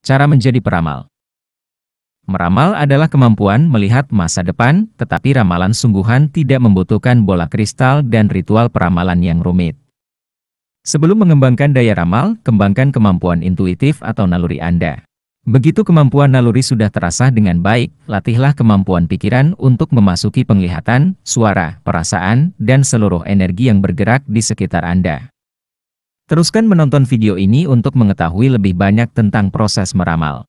Cara menjadi peramal. Meramal adalah kemampuan melihat masa depan, tetapi ramalan sungguhan tidak membutuhkan bola kristal dan ritual peramalan yang rumit. Sebelum mengembangkan daya ramal, kembangkan kemampuan intuitif atau naluri Anda. Begitu kemampuan naluri sudah terasah dengan baik, latihlah kemampuan pikiran untuk memasuki penglihatan, suara, perasaan, dan seluruh energi yang bergerak di sekitar Anda. Teruskan menonton video ini untuk mengetahui lebih banyak tentang proses meramal.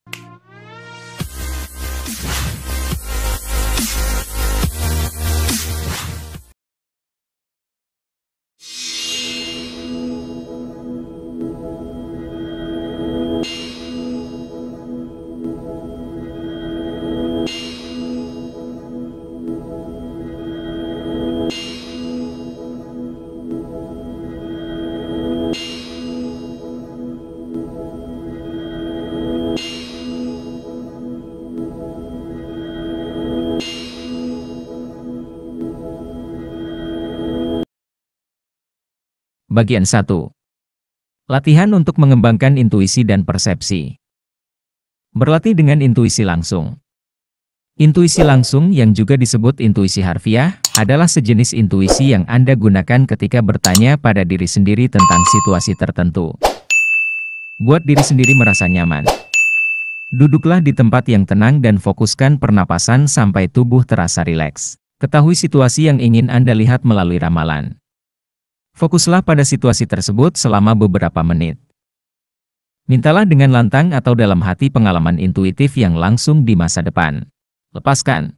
Bagian 1. Latihan untuk mengembangkan intuisi dan persepsi. Berlatih dengan intuisi langsung. Intuisi langsung yang juga disebut intuisi harfiah, adalah sejenis intuisi yang Anda gunakan ketika bertanya pada diri sendiri tentang situasi tertentu. Buat diri sendiri merasa nyaman. Duduklah di tempat yang tenang dan fokuskan pernapasan sampai tubuh terasa rileks. Ketahui situasi yang ingin Anda lihat melalui ramalan. Fokuslah pada situasi tersebut selama beberapa menit. Mintalah dengan lantang atau dalam hati pengalaman intuitif yang langsung di masa depan. Lepaskan.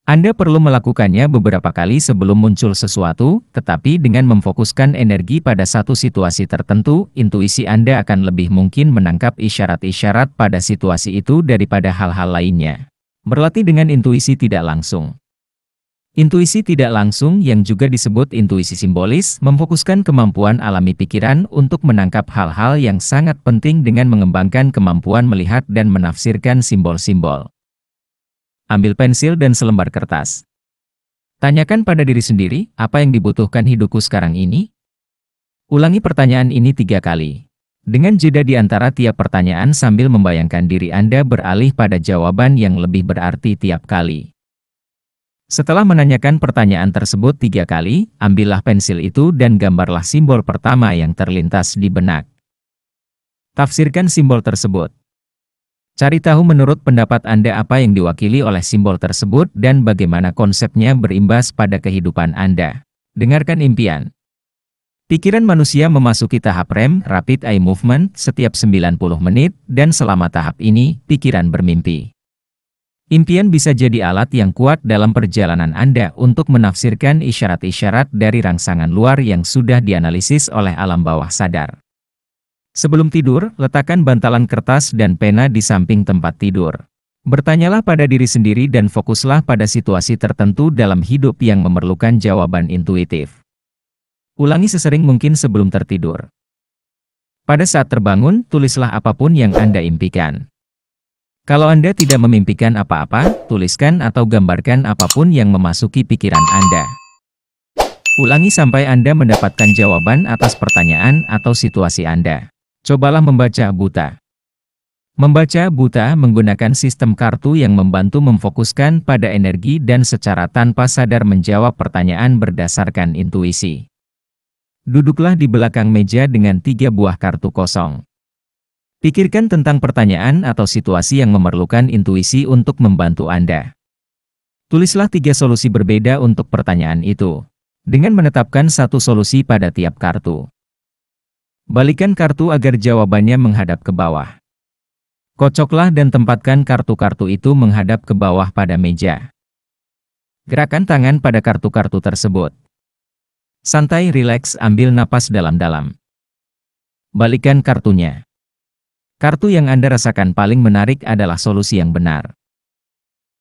Anda perlu melakukannya beberapa kali sebelum muncul sesuatu, tetapi dengan memfokuskan energi pada satu situasi tertentu, intuisi Anda akan lebih mungkin menangkap isyarat-isyarat pada situasi itu daripada hal-hal lainnya. Berlatih dengan intuisi tidak langsung. Intuisi tidak langsung yang juga disebut intuisi simbolis, memfokuskan kemampuan alami pikiran untuk menangkap hal-hal yang sangat penting dengan mengembangkan kemampuan melihat dan menafsirkan simbol-simbol. Ambil pensil dan selembar kertas. Tanyakan pada diri sendiri, apa yang dibutuhkan hidupku sekarang ini? Ulangi pertanyaan ini 3 kali. Dengan jeda di antara tiap pertanyaan sambil membayangkan diri Anda beralih pada jawaban yang lebih berarti tiap kali. Setelah menanyakan pertanyaan tersebut 3 kali, ambillah pensil itu dan gambarlah simbol pertama yang terlintas di benak. Tafsirkan simbol tersebut. Cari tahu menurut pendapat Anda apa yang diwakili oleh simbol tersebut dan bagaimana konsepnya berimbas pada kehidupan Anda. Dengarkan impian. Pikiran manusia memasuki tahap REM, Rapid Eye Movement, setiap 90 menit, dan selama tahap ini, pikiran bermimpi. Impian bisa jadi alat yang kuat dalam perjalanan Anda untuk menafsirkan isyarat-isyarat dari rangsangan luar yang sudah dianalisis oleh alam bawah sadar. Sebelum tidur, letakkan bantalan kertas dan pena di samping tempat tidur. Bertanyalah pada diri sendiri dan fokuslah pada situasi tertentu dalam hidup yang memerlukan jawaban intuitif. Ulangi sesering mungkin sebelum tertidur. Pada saat terbangun, tulislah apapun yang Anda impikan. Kalau Anda tidak memimpikan apa-apa, tuliskan atau gambarkan apapun yang memasuki pikiran Anda. Ulangi sampai Anda mendapatkan jawaban atas pertanyaan atau situasi Anda. Cobalah membaca buta. Membaca buta menggunakan sistem kartu yang membantu memfokuskan pada energi dan secara tanpa sadar menjawab pertanyaan berdasarkan intuisi. Duduklah di belakang meja dengan 3 buah kartu kosong. Pikirkan tentang pertanyaan atau situasi yang memerlukan intuisi untuk membantu Anda. Tulislah 3 solusi berbeda untuk pertanyaan itu, dengan menetapkan satu solusi pada tiap kartu. Balikan kartu agar jawabannya menghadap ke bawah. Kocoklah dan tempatkan kartu-kartu itu menghadap ke bawah pada meja. Gerakan tangan pada kartu-kartu tersebut. Santai, rileks, ambil napas dalam-dalam. Balikan kartunya. Kartu yang Anda rasakan paling menarik adalah solusi yang benar.